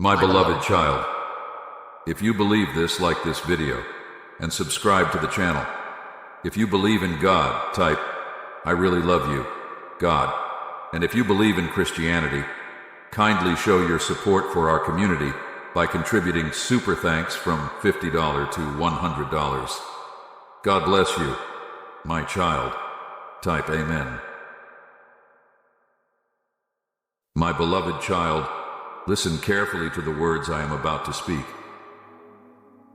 My beloved child, if you believe this, like this video and subscribe to the channel. If you believe in God, type, I really love you, God. And if you believe in Christianity, kindly show your support for our community by contributing super thanks from $50 to $100. God bless you, my child. Type Amen. My beloved child, listen carefully to the words I am about to speak.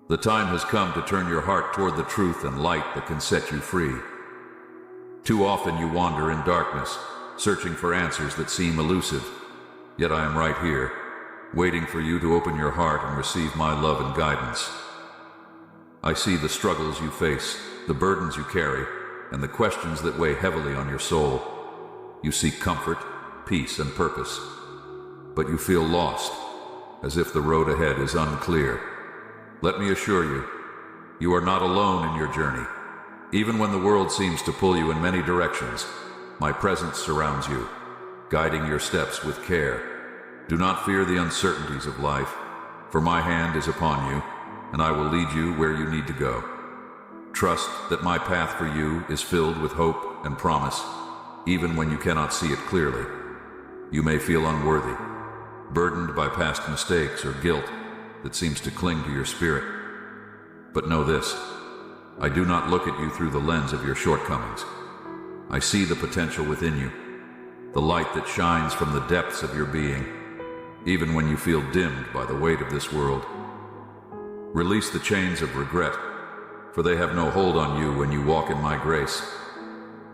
The time has come to turn your heart toward the truth and light that can set you free. Too often you wander in darkness, searching for answers that seem elusive. Yet I am right here, waiting for you to open your heart and receive my love and guidance. I see the struggles you face, the burdens you carry, and the questions that weigh heavily on your soul. You seek comfort, peace, and purpose, but you feel lost, as if the road ahead is unclear. Let me assure you, you are not alone in your journey. Even when the world seems to pull you in many directions, my presence surrounds you, guiding your steps with care. Do not fear the uncertainties of life, for my hand is upon you, and I will lead you where you need to go. Trust that my path for you is filled with hope and promise, even when you cannot see it clearly. You may feel unworthy, burdened by past mistakes or guilt that seems to cling to your spirit. But know this, I do not look at you through the lens of your shortcomings. I see the potential within you, the light that shines from the depths of your being, even when you feel dimmed by the weight of this world. Release the chains of regret, for they have no hold on you when you walk in my grace.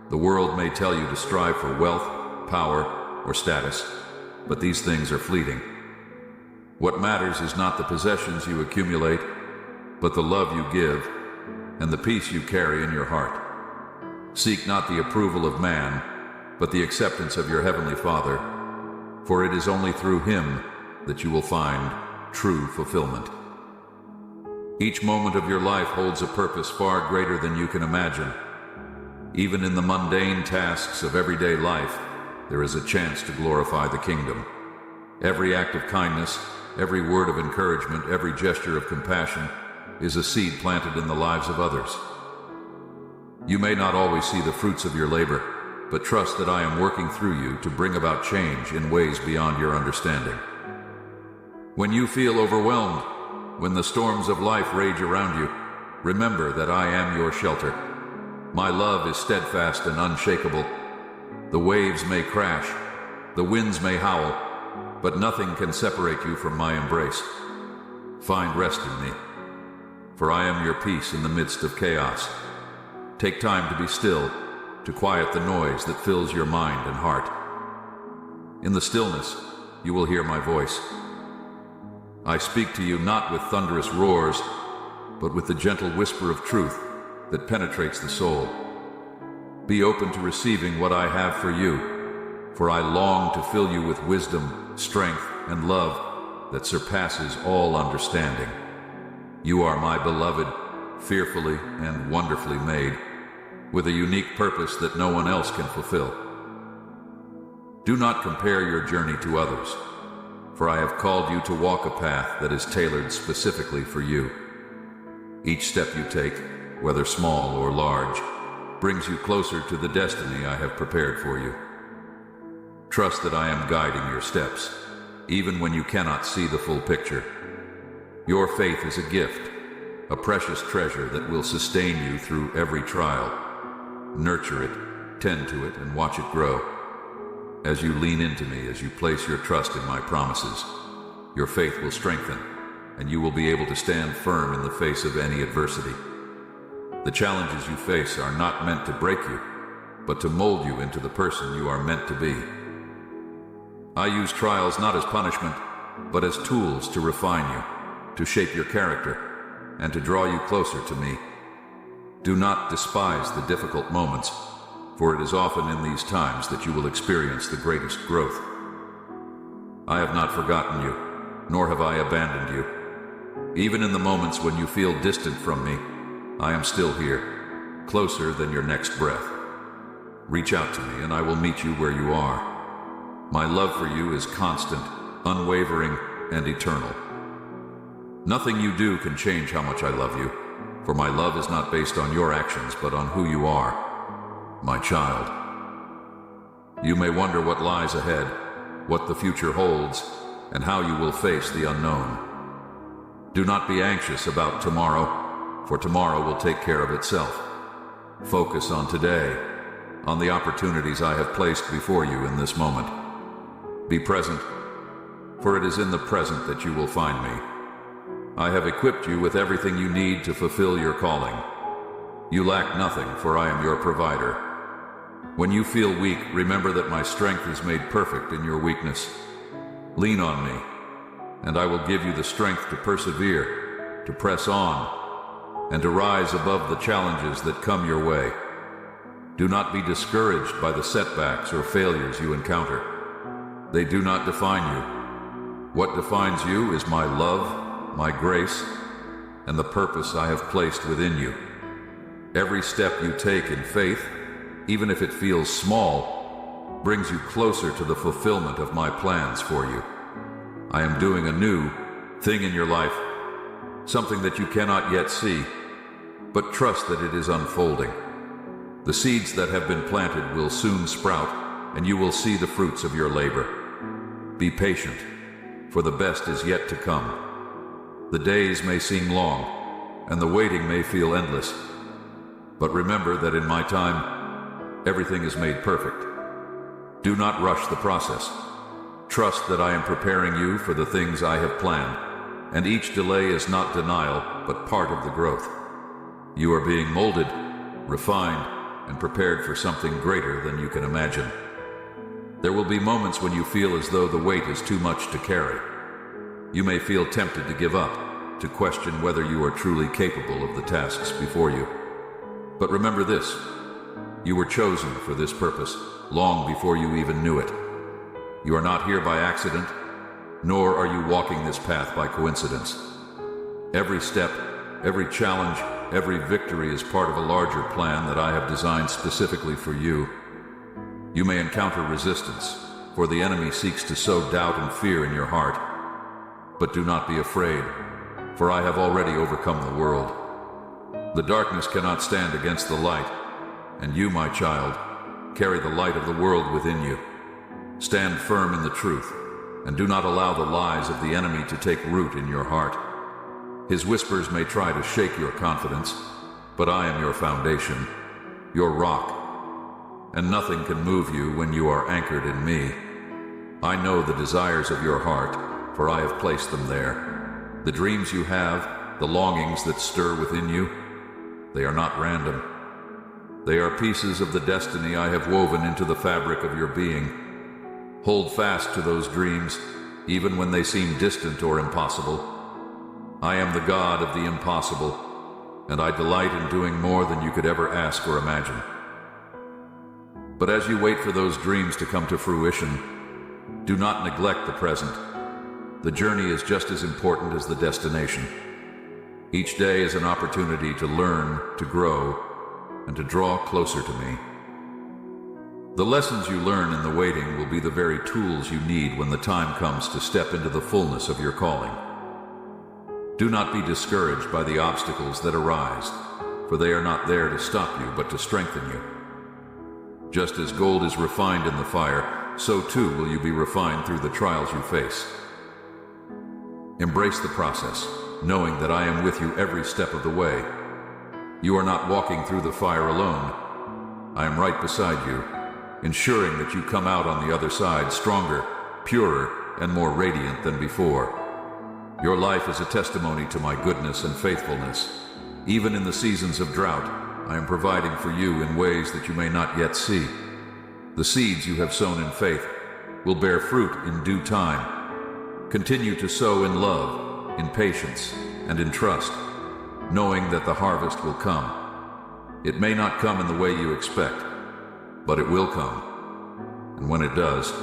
The world may tell you to strive for wealth, power, or status, but these things are fleeting. What matters is not the possessions you accumulate, but the love you give and the peace you carry in your heart. Seek not the approval of man, but the acceptance of your heavenly Father, for it is only through him that you will find true fulfillment. Each moment of your life holds a purpose far greater than you can imagine. Even in the mundane tasks of everyday life, there is a chance to glorify the kingdom. Every act of kindness, every word of encouragement, every gesture of compassion is a seed planted in the lives of others. You may not always see the fruits of your labor, but trust that I am working through you to bring about change in ways beyond your understanding. When you feel overwhelmed, when the storms of life rage around you, remember that I am your shelter. My love is steadfast and unshakable. The waves may crash, the winds may howl, but nothing can separate you from my embrace. Find rest in me, for I am your peace in the midst of chaos. Take time to be still, to quiet the noise that fills your mind and heart. In the stillness, you will hear my voice. I speak to you not with thunderous roars, but with the gentle whisper of truth that penetrates the soul. Be open to receiving what I have for you, for I long to fill you with wisdom, strength, and love that surpasses all understanding. You are my beloved, fearfully and wonderfully made, with a unique purpose that no one else can fulfill. Do not compare your journey to others, for I have called you to walk a path that is tailored specifically for you. Each step you take, whether small or large, brings you closer to the destiny I have prepared for you. Trust that I am guiding your steps, even when you cannot see the full picture. Your faith is a gift, a precious treasure that will sustain you through every trial. Nurture it, tend to it, and watch it grow. As you lean into me, as you place your trust in my promises, your faith will strengthen, and you will be able to stand firm in the face of any adversity. The challenges you face are not meant to break you, but to mold you into the person you are meant to be. I use trials not as punishment, but as tools to refine you, to shape your character, and to draw you closer to me. Do not despise the difficult moments, for it is often in these times that you will experience the greatest growth. I have not forgotten you, nor have I abandoned you. Even in the moments when you feel distant from me, I am still here, closer than your next breath. Reach out to me and I will meet you where you are. My love for you is constant, unwavering, and eternal. Nothing you do can change how much I love you, for my love is not based on your actions, but on who you are, my child. You may wonder what lies ahead, what the future holds, and how you will face the unknown. Do not be anxious about tomorrow, for tomorrow will take care of itself. Focus on today, on the opportunities I have placed before you in this moment. Be present, for it is in the present that you will find me. I have equipped you with everything you need to fulfill your calling. You lack nothing, for I am your provider. When you feel weak, remember that my strength is made perfect in your weakness. Lean on me, and I will give you the strength to persevere, to press on, and to rise above the challenges that come your way. Do not be discouraged by the setbacks or failures you encounter. They do not define you. What defines you is my love, my grace, and the purpose I have placed within you. Every step you take in faith, even if it feels small, brings you closer to the fulfillment of my plans for you. I am doing a new thing in your life, something that you cannot yet see, but trust that it is unfolding. The seeds that have been planted will soon sprout, and you will see the fruits of your labor. Be patient, for the best is yet to come. The days may seem long, and the waiting may feel endless, but remember that in my time, everything is made perfect. Do not rush the process. Trust that I am preparing you for the things I have planned, and each delay is not denial, but part of the growth. You are being molded, refined, and prepared for something greater than you can imagine. There will be moments when you feel as though the weight is too much to carry. You may feel tempted to give up, to question whether you are truly capable of the tasks before you. But remember this: you were chosen for this purpose long before you even knew it. You are not here by accident, nor are you walking this path by coincidence. Every step, every challenge, every victory is part of a larger plan that I have designed specifically for you. You may encounter resistance, for the enemy seeks to sow doubt and fear in your heart. But do not be afraid, for I have already overcome the world. The darkness cannot stand against the light, and you, my child, carry the light of the world within you. Stand firm in the truth, and do not allow the lies of the enemy to take root in your heart. His whispers may try to shake your confidence, but I am your foundation, your rock, and nothing can move you when you are anchored in me. I know the desires of your heart, for I have placed them there. The dreams you have, the longings that stir within you, they are not random. They are pieces of the destiny I have woven into the fabric of your being. Hold fast to those dreams, even when they seem distant or impossible. I am the God of the impossible, and I delight in doing more than you could ever ask or imagine. But as you wait for those dreams to come to fruition, do not neglect the present. The journey is just as important as the destination. Each day is an opportunity to learn, to grow, and to draw closer to me. The lessons you learn in the waiting will be the very tools you need when the time comes to step into the fullness of your calling. Do not be discouraged by the obstacles that arise, for they are not there to stop you, but to strengthen you. Just as gold is refined in the fire, so too will you be refined through the trials you face. Embrace the process, knowing that I am with you every step of the way. You are not walking through the fire alone. I am right beside you, ensuring that you come out on the other side stronger, purer, and more radiant than before. Your life is a testimony to my goodness and faithfulness. Even in the seasons of drought, I am providing for you in ways that you may not yet see. The seeds you have sown in faith will bear fruit in due time. Continue to sow in love, in patience, and in trust, knowing that the harvest will come. It may not come in the way you expect, but it will come. And when it does,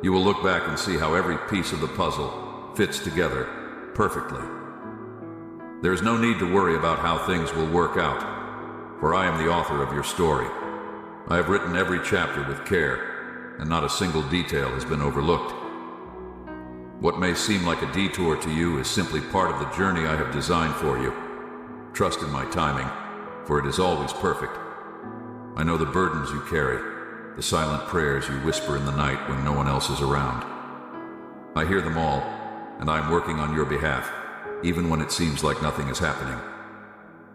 you will look back and see how every piece of the puzzle fits together perfectly. There is no need to worry about how things will work out, for I am the author of your story. I have written every chapter with care, and not a single detail has been overlooked. What may seem like a detour to you is simply part of the journey I have designed for you. Trust in my timing, for it is always perfect. I know the burdens you carry, the silent prayers you whisper in the night when no one else is around. I hear them all, and I am working on your behalf, even when it seems like nothing is happening.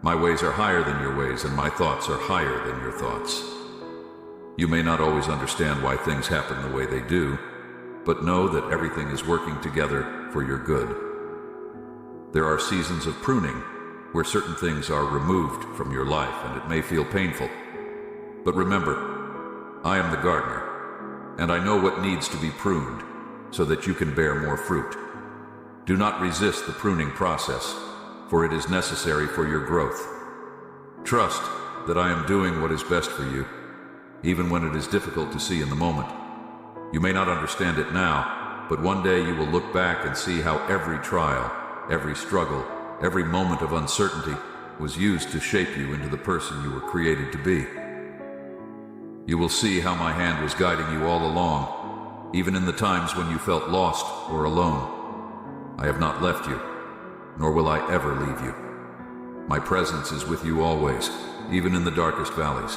My ways are higher than your ways, and my thoughts are higher than your thoughts. You may not always understand why things happen the way they do, but know that everything is working together for your good. There are seasons of pruning, where certain things are removed from your life, and it may feel painful. But remember, I am the gardener, and I know what needs to be pruned, so that you can bear more fruit. Do not resist the pruning process, for it is necessary for your growth. Trust that I am doing what is best for you, even when it is difficult to see in the moment. You may not understand it now, but one day you will look back and see how every trial, every struggle, every moment of uncertainty was used to shape you into the person you were created to be. You will see how my hand was guiding you all along, even in the times when you felt lost or alone. I have not left you, nor will I ever leave you. My presence is with you always, even in the darkest valleys.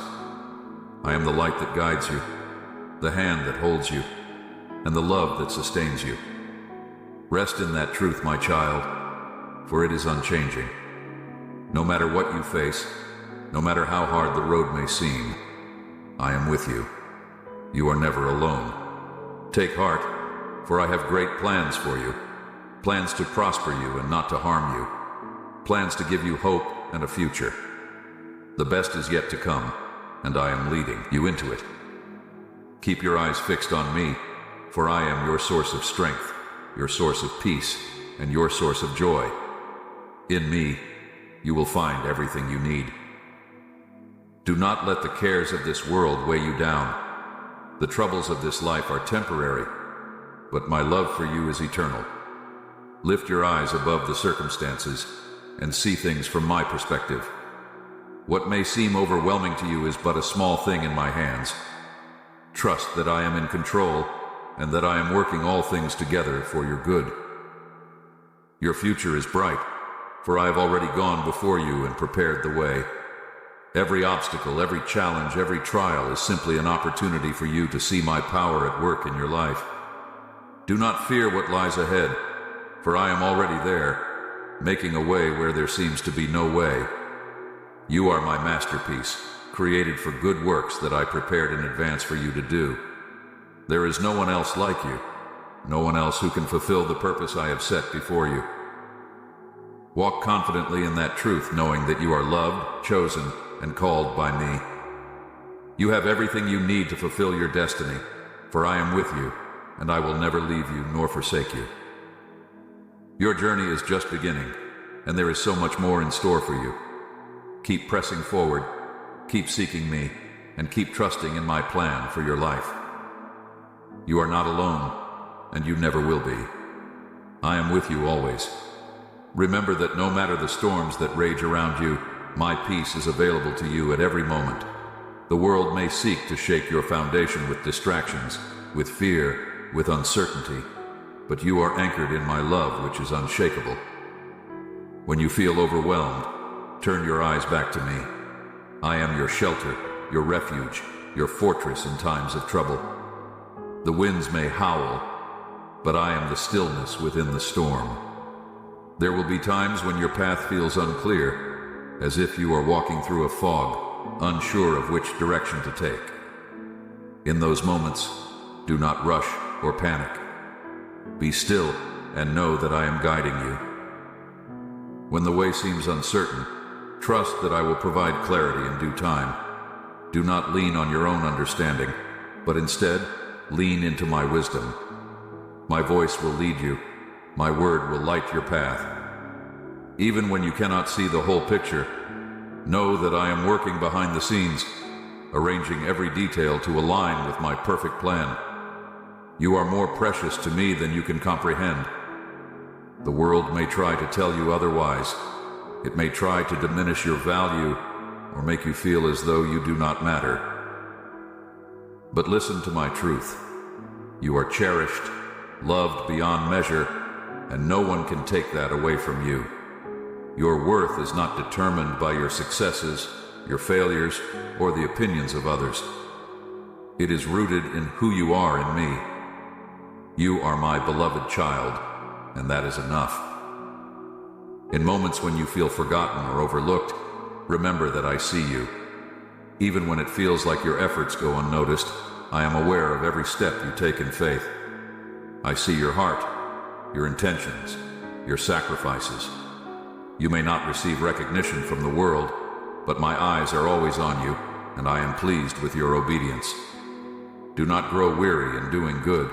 I am the light that guides you, the hand that holds you, and the love that sustains you. Rest in that truth, my child, for it is unchanging. No matter what you face, no matter how hard the road may seem, I am with you. You are never alone. Take heart, for I have great plans for you. Plans to prosper you and not to harm you. Plans to give you hope and a future. The best is yet to come, and I am leading you into it. Keep your eyes fixed on me, for I am your source of strength, your source of peace, and your source of joy. In me, you will find everything you need. Do not let the cares of this world weigh you down. The troubles of this life are temporary, but my love for you is eternal. Lift your eyes above the circumstances and see things from my perspective. What may seem overwhelming to you is but a small thing in my hands. Trust that I am in control and that I am working all things together for your good. Your future is bright, for I have already gone before you and prepared the way. Every obstacle, every challenge, every trial is simply an opportunity for you to see my power at work in your life. Do not fear what lies ahead, for I am already there, making a way where there seems to be no way. You are my masterpiece, created for good works that I prepared in advance for you to do. There is no one else like you, no one else who can fulfill the purpose I have set before you. Walk confidently in that truth, knowing that you are loved, chosen, and called by me. You have everything you need to fulfill your destiny, for I am with you, and I will never leave you nor forsake you. Your journey is just beginning, and there is so much more in store for you. Keep pressing forward, keep seeking me, and keep trusting in my plan for your life. You are not alone, and you never will be. I am with you always. Remember that no matter the storms that rage around you, my peace is available to you at every moment. The world may seek to shake your foundation with distractions, with fear, with uncertainty, but you are anchored in my love, which is unshakable. When you feel overwhelmed, turn your eyes back to me. I am your shelter, your refuge, your fortress in times of trouble. The winds may howl, but I am the stillness within the storm. There will be times when your path feels unclear, as if you are walking through a fog, unsure of which direction to take. In those moments, do not rush or panic. Be still and know that I am guiding you. When the way seems uncertain, trust that I will provide clarity in due time. Do not lean on your own understanding, but instead, lean into my wisdom. My voice will lead you. My word will light your path. Even when you cannot see the whole picture, know that I am working behind the scenes, arranging every detail to align with my perfect plan. You are more precious to me than you can comprehend. The world may try to tell you otherwise. It may try to diminish your value or make you feel as though you do not matter. But listen to my truth. You are cherished, loved beyond measure, and no one can take that away from you. Your worth is not determined by your successes, your failures, or the opinions of others. It is rooted in who you are in me. You are my beloved child, and that is enough. In moments when you feel forgotten or overlooked, remember that I see you. Even when it feels like your efforts go unnoticed, I am aware of every step you take in faith. I see your heart, your intentions, your sacrifices. You may not receive recognition from the world, but my eyes are always on you, and I am pleased with your obedience. Do not grow weary in doing good,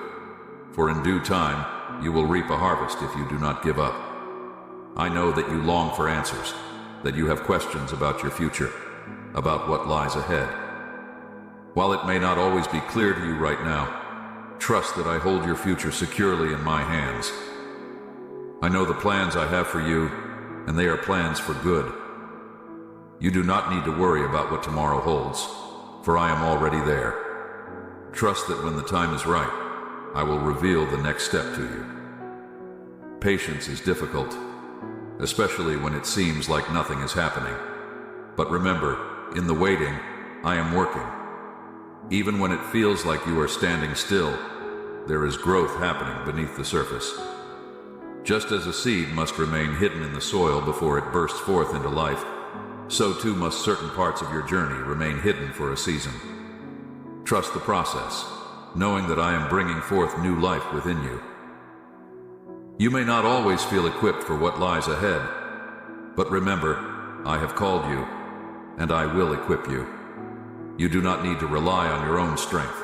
for in due time you will reap a harvest if you do not give up. I know that you long for answers, that you have questions about your future, about what lies ahead. While it may not always be clear to you right now, trust that I hold your future securely in my hands. I know the plans I have for you, and they are plans for good. You do not need to worry about what tomorrow holds, for I am already there. Trust that when the time is right, I will reveal the next step to you. Patience is difficult, especially when it seems like nothing is happening. But remember, in the waiting, I am working. Even when it feels like you are standing still, there is growth happening beneath the surface. Just as a seed must remain hidden in the soil before it bursts forth into life, so too must certain parts of your journey remain hidden for a season. Trust the process, knowing that I am bringing forth new life within you. You may not always feel equipped for what lies ahead, but remember, I have called you, and I will equip you. You do not need to rely on your own strength,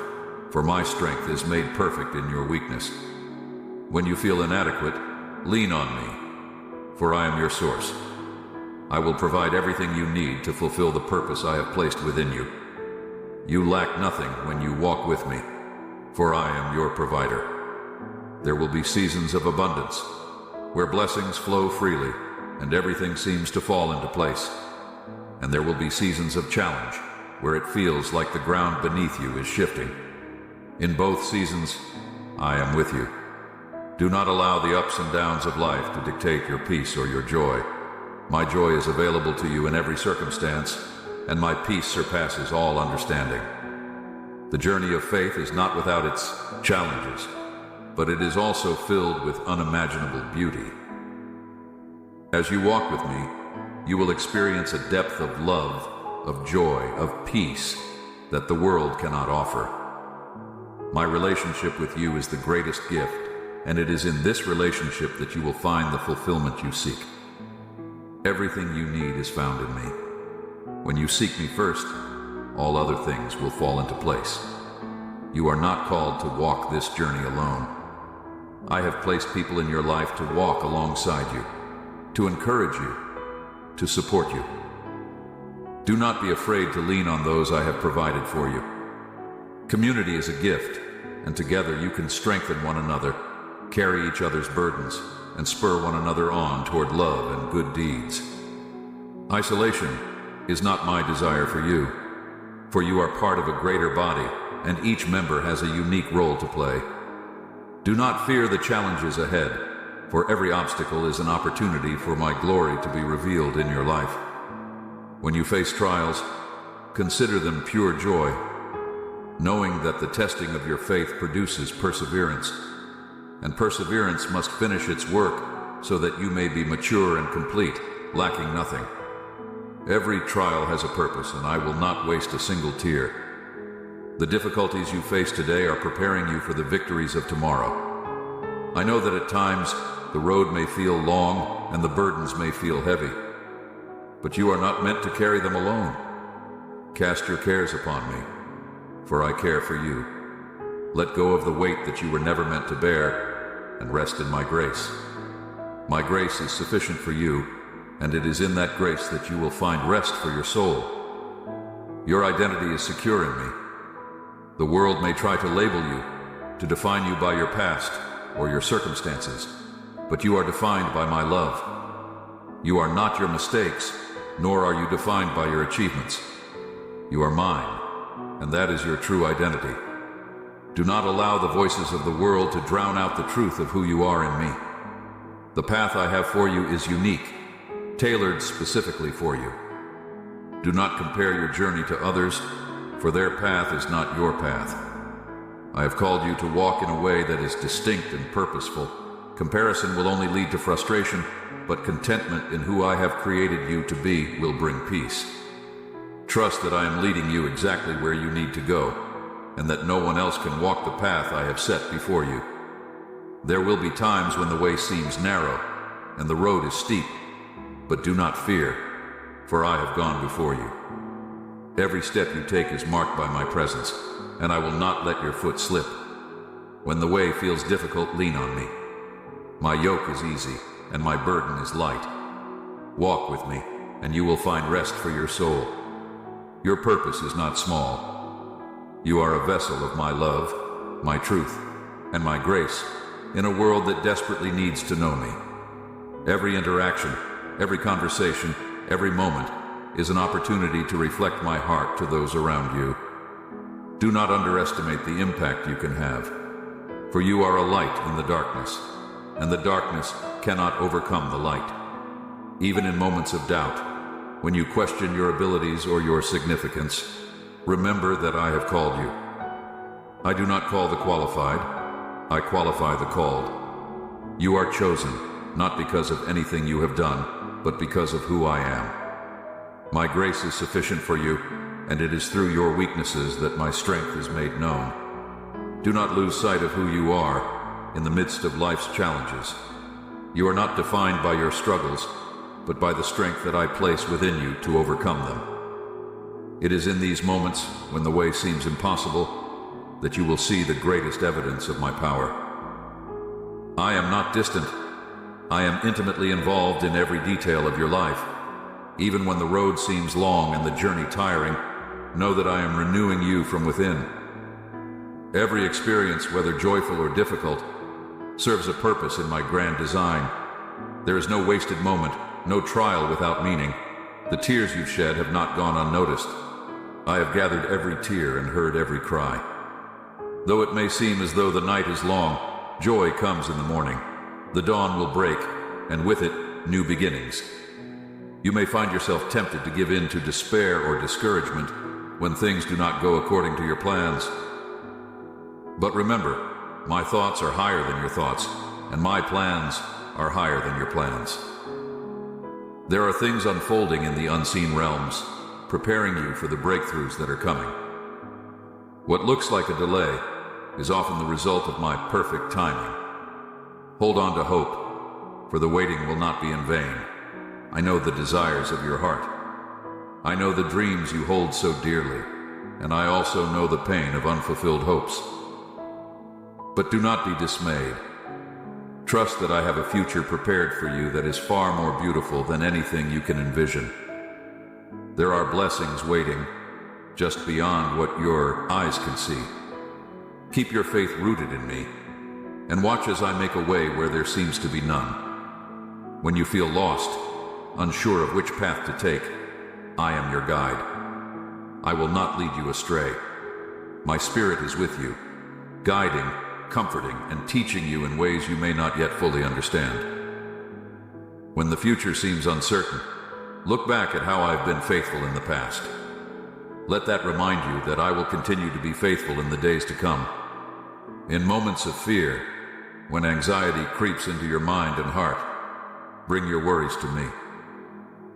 for my strength is made perfect in your weakness. When you feel inadequate, lean on me, for I am your source. I will provide everything you need to fulfill the purpose I have placed within you. You lack nothing when you walk with me, for I am your provider. There will be seasons of abundance, where blessings flow freely and everything seems to fall into place. And there will be seasons of challenge, where it feels like the ground beneath you is shifting. In both seasons, I am with you. Do not allow the ups and downs of life to dictate your peace or your joy. My joy is available to you in every circumstance, and my peace surpasses all understanding. The journey of faith is not without its challenges, but it is also filled with unimaginable beauty. As you walk with me, you will experience a depth of love, of joy, of peace that the world cannot offer. My relationship with you is the greatest gift, and it is in this relationship that you will find the fulfillment you seek. Everything you need is found in me. When you seek me first, all other things will fall into place. You are not called to walk this journey alone. I have placed people in your life to walk alongside you, to encourage you, to support you. Do not be afraid to lean on those I have provided for you. Community is a gift, and together you can strengthen one another, carry each other's burdens, and spur one another on toward love and good deeds. Isolation is not my desire for you, for you are part of a greater body, and each member has a unique role to play. Do not fear the challenges ahead, for every obstacle is an opportunity for my glory to be revealed in your life. When you face trials, consider them pure joy, knowing that the testing of your faith produces perseverance, and perseverance must finish its work so that you may be mature and complete, lacking nothing. Every trial has a purpose, and I will not waste a single tear. The difficulties you face today are preparing you for the victories of tomorrow. I know that at times the road may feel long and the burdens may feel heavy, but you are not meant to carry them alone. Cast your cares upon me, for I care for you. Let go of the weight that you were never meant to bear, and rest in my grace. My grace is sufficient for you, and it is in that grace that you will find rest for your soul. Your identity is secure in me. The world may try to label you, to define you by your past or your circumstances, but you are defined by my love. You are not your mistakes, nor are you defined by your achievements. You are mine, and that is your true identity. Do not allow the voices of the world to drown out the truth of who you are in me. The path I have for you is unique, tailored specifically for you. Do not compare your journey to others, for their path is not your path. I have called you to walk in a way that is distinct and purposeful. Comparison will only lead to frustration, but contentment in who I have created you to be will bring peace. Trust that I am leading you exactly where you need to go, and that no one else can walk the path I have set before you. There will be times when the way seems narrow and the road is steep, but do not fear, for I have gone before you. Every step you take is marked by my presence, and I will not let your foot slip. When the way feels difficult, lean on me. My yoke is easy, and my burden is light. Walk with me, and you will find rest for your soul. Your purpose is not small. You are a vessel of my love, my truth, and my grace in a world that desperately needs to know me. Every interaction, every conversation, every moment is an opportunity to reflect my heart to those around you. Do not underestimate the impact you can have, for you are a light in the darkness, and the darkness cannot overcome the light. Even in moments of doubt, when you question your abilities or your significance, remember that I have called you. I do not call the qualified, I qualify the called. You are chosen, not because of anything you have done, but because of who I am. My grace is sufficient for you, and it is through your weaknesses that my strength is made known. Do not lose sight of who you are in the midst of life's challenges. You are not defined by your struggles, but by the strength that I place within you to overcome them. It is in these moments, when the way seems impossible, that you will see the greatest evidence of my power. I am not distant. I am intimately involved in every detail of your life. Even when the road seems long and the journey tiring, know that I am renewing you from within. Every experience, whether joyful or difficult, serves a purpose in my grand design. There is no wasted moment, no trial without meaning. The tears you've shed have not gone unnoticed. I have gathered every tear and heard every cry. Though it may seem as though the night is long, joy comes in the morning. The dawn will break, and with it, new beginnings. You may find yourself tempted to give in to despair or discouragement when things do not go according to your plans. But remember, my thoughts are higher than your thoughts, and my plans are higher than your plans. There are things unfolding in the unseen realms, preparing you for the breakthroughs that are coming. What looks like a delay is often the result of my perfect timing. Hold on to hope, for the waiting will not be in vain. I know the desires of your heart. I know the dreams you hold so dearly, and I also know the pain of unfulfilled hopes. But do not be dismayed. Trust that I have a future prepared for you that is far more beautiful than anything you can envision. There are blessings waiting just beyond what your eyes can see. Keep your faith rooted in me, and watch as I make a way where there seems to be none. When you feel lost, unsure of which path to take, I am your guide. I will not lead you astray. My spirit is with you, guiding, comforting, and teaching you in ways you may not yet fully understand. When the future seems uncertain, look back at how I've been faithful in the past. Let that remind you that I will continue to be faithful in the days to come. In moments of fear, when anxiety creeps into your mind and heart, bring your worries to me.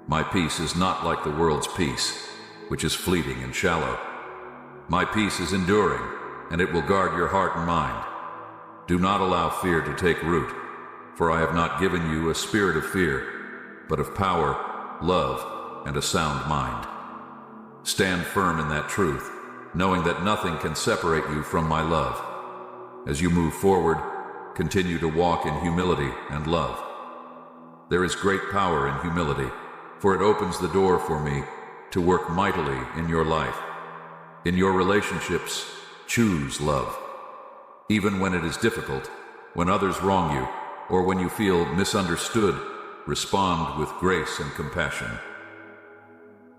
My peace is not like the world's peace, which is fleeting and shallow. My peace is enduring, and it will guard your heart and mind. Do not allow fear to take root, for I have not given you a spirit of fear, but of power, love, and a sound mind. Stand firm in that truth, knowing that nothing can separate you from my love. As you move forward, continue to walk in humility and love. There is great power in humility, for it opens the door for me to work mightily in your life. In your relationships, choose love. Even when it is difficult, when others wrong you, or when you feel misunderstood, respond with grace and compassion.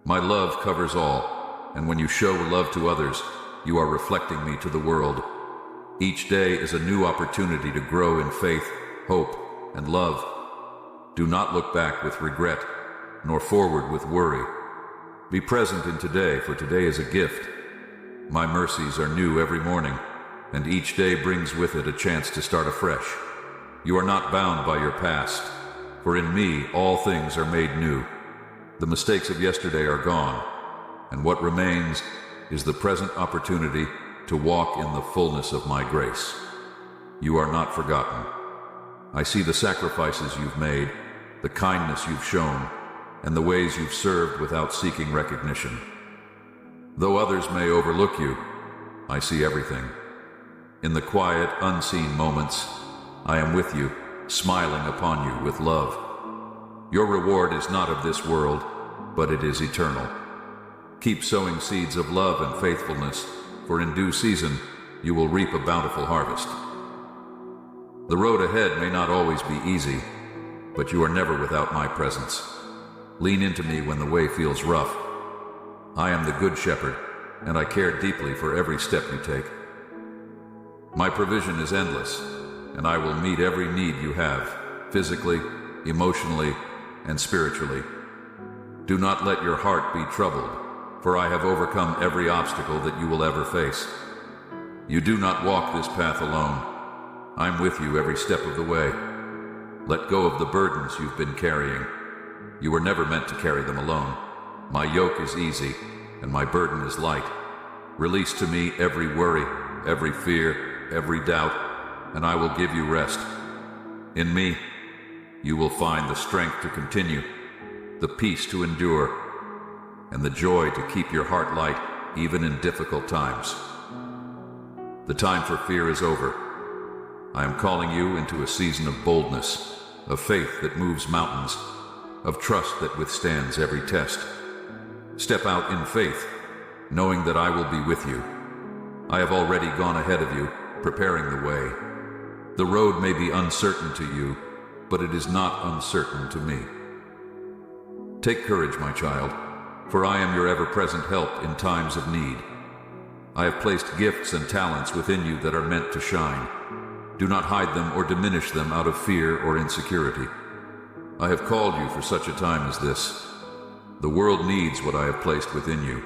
My love covers all, and when you show love to others, you are reflecting me to the world. Each day is a new opportunity to grow in faith, hope, and love. Do not look back with regret, nor forward with worry. Be present in today, for today is a gift. My mercies are new every morning, and each day brings with it a chance to start afresh. You are not bound by your past, for in me all things are made new. The mistakes of yesterday are gone, and what remains is the present opportunity to walk in the fullness of my grace. You are not forgotten. I see the sacrifices you've made, the kindness you've shown, and the ways you've served without seeking recognition. Though others may overlook you, I see everything. In the quiet, unseen moments, I am with you, smiling upon you with love. Your reward is not of this world, but it is eternal. Keep sowing seeds of love and faithfulness, for in due season you will reap a bountiful harvest. The road ahead may not always be easy, but you are never without my presence. Lean into me when the way feels rough. I am the good shepherd, and I care deeply for every step you take. My provision is endless, and I will meet every need you have, physically, emotionally, and spiritually. Do not let your heart be troubled, for I have overcome every obstacle that you will ever face. You do not walk this path alone. I'm with you every step of the way. Let go of the burdens you've been carrying. You were never meant to carry them alone. My yoke is easy, and my burden is light. Release to me every worry, every fear, every doubt, and I will give you rest. In me, you will find the strength to continue, the peace to endure, and the joy to keep your heart light even in difficult times. The time for fear is over. I am calling you into a season of boldness, of faith that moves mountains, of trust that withstands every test. Step out in faith, knowing that I will be with you. I have already gone ahead of you, preparing the way. The road may be uncertain to you, but it is not uncertain to me. Take courage, my child, for I am your ever-present help in times of need. I have placed gifts and talents within you that are meant to shine. Do not hide them or diminish them out of fear or insecurity. I have called you for such a time as this. The world needs what I have placed within you.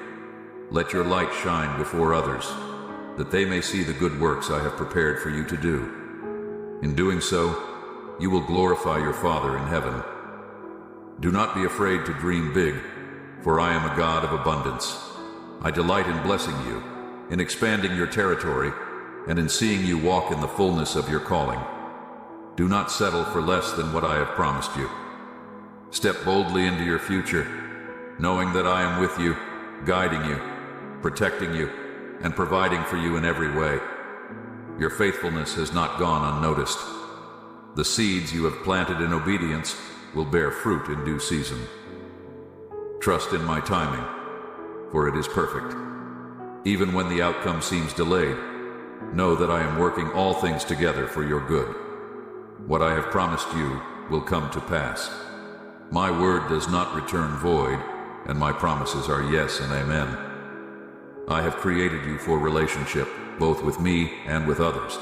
Let your light shine before others, that they may see the good works I have prepared for you to do. In doing so, you will glorify your Father in heaven. Do not be afraid to dream big, for I am a God of abundance. I delight in blessing you, in expanding your territory, and in seeing you walk in the fullness of your calling. Do not settle for less than what I have promised you. Step boldly into your future, knowing that I am with you, guiding you, protecting you, and providing for you in every way. Your faithfulness has not gone unnoticed. The seeds you have planted in obedience will bear fruit in due season. Trust in my timing, for it is perfect. Even when the outcome seems delayed, know that I am working all things together for your good. What I have promised you will come to pass. My word does not return void, and my promises are yes and amen. I have created you for relationship, both with me and with others.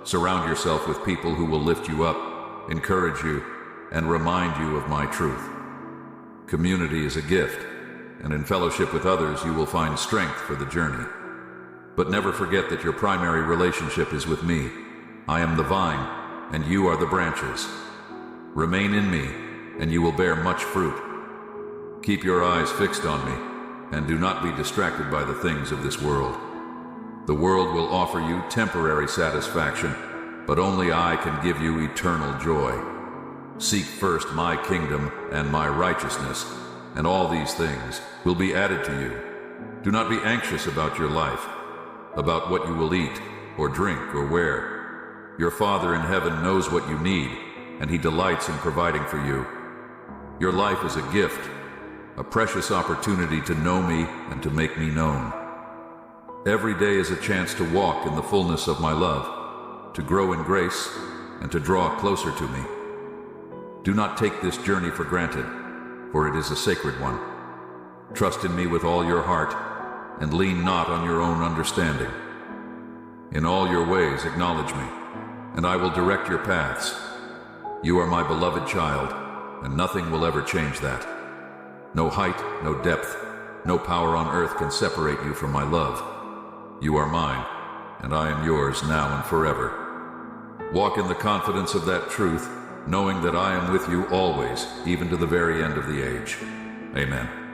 Surround yourself with people who will lift you up, encourage you, and remind you of my truth. Community is a gift, and in fellowship with others you will find strength for the journey. But never forget that your primary relationship is with me. I am the vine, and you are the branches. Remain in me, and you will bear much fruit. Keep your eyes fixed on me, and do not be distracted by the things of this world. The world will offer you temporary satisfaction, but only I can give you eternal joy. Seek first my kingdom and my righteousness, and all these things will be added to you. Do not be anxious about your life, about what you will eat, or drink, or wear. Your Father in heaven knows what you need, and He delights in providing for you. Your life is a gift, a precious opportunity to know me and to make me known. Every day is a chance to walk in the fullness of my love, to grow in grace, and to draw closer to me. Do not take this journey for granted, for it is a sacred one. Trust in me with all your heart, and lean not on your own understanding. In all your ways acknowledge me, and I will direct your paths. You are my beloved child, and nothing will ever change that. No height, no depth, no power on earth can separate you from my love. You are mine, and I am yours now and forever. Walk in the confidence of that truth, knowing that I am with you always, even to the very end of the age. Amen.